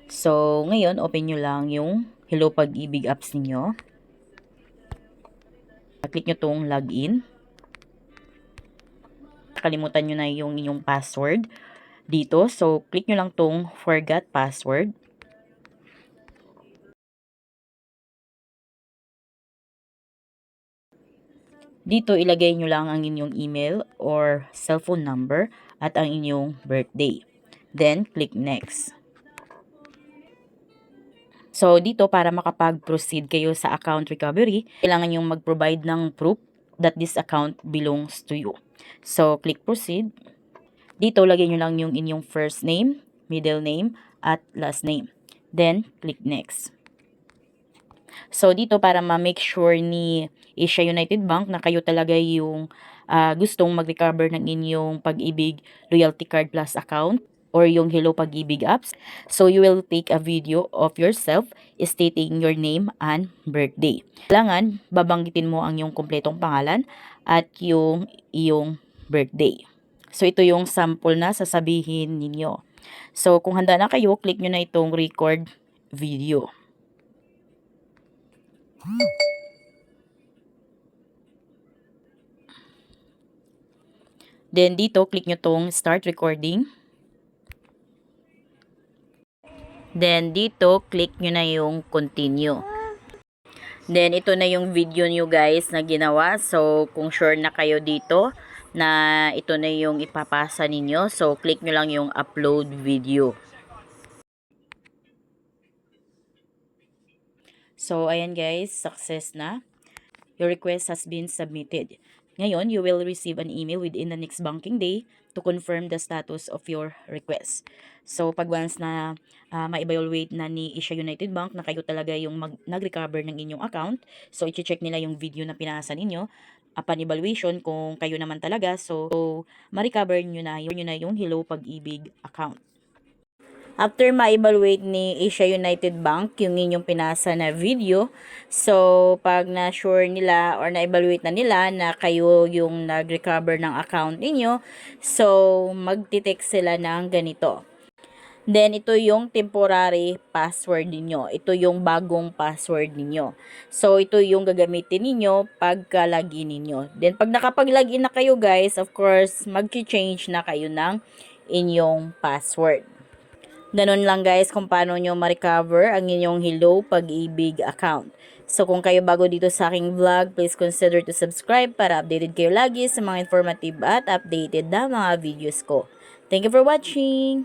So, ngayon, open nyo lang yung Hello Pag-ibig apps ninyo. Click nyo tong login. Kalimutan nyo na yung inyong password dito. So, click nyo lang tong forgot password. Dito, ilagay nyo lang ang inyong email or cellphone number at ang inyong birthday. Then, click next. So, dito para makapag-proceed kayo sa account recovery, kailangan yung mag-provide ng proof that this account belongs to you. So, click proceed. Dito, lagay nyo lang yung inyong first name, middle name, at last name. Then, click next. So, dito para ma-make sure ni Asia United Bank na kayo talaga yung gustong mag-recover ng inyong Pag-ibig Loyalty Card Plus account or yung Hello Pag-ibig apps. So, you will take a video of yourself stating your name and birthday. Kailangan, babanggitin mo ang iyong kompletong pangalan at yung iyong birthday. So, ito yung sample na sasabihin ninyo. So, kung handa na kayo, click nyo na itong record video. Then, dito, click nyo tong start recording. Then, dito, click nyo na yung continue. Then, ito na yung video nyo guys na ginawa. So, kung sure na kayo dito na ito na yung ipapasa ninyo. So, click nyo lang yung upload video. So, ayan guys, success na. Your request has been submitted. Ngayon, you will receive an email within the next banking day to confirm the status of your request. So, pag once na ma-evaluate na ni Asia United Bank na kayo talaga yung nag-recover ng inyong account, so i-check nila yung video na pinasa ninyo upon evaluation kung kayo naman talaga, so ma-recover nyo na yung Hello Pag-ibig account. After ma-evaluate ni Asia United Bank yung inyong pinasa na video, so pag na-sure nila or na-evaluate na nila na kayo yung nag-recover ng account ninyo, so magti-text sila ng ganito. Then, ito yung temporary password ninyo. Ito yung bagong password ninyo. So, ito yung gagamitin ninyo pagka-login ninyo. Then, pag nakapag-login na kayo guys, of course, mag-change na kayo ng inyong password. Ganun lang guys kung paano nyo ma-recover ang inyong Hello Pag-ibig account. So kung kayo bago dito sa aking vlog, please consider to subscribe para updated kayo lagi sa mga informative at updated na mga videos ko. Thank you for watching!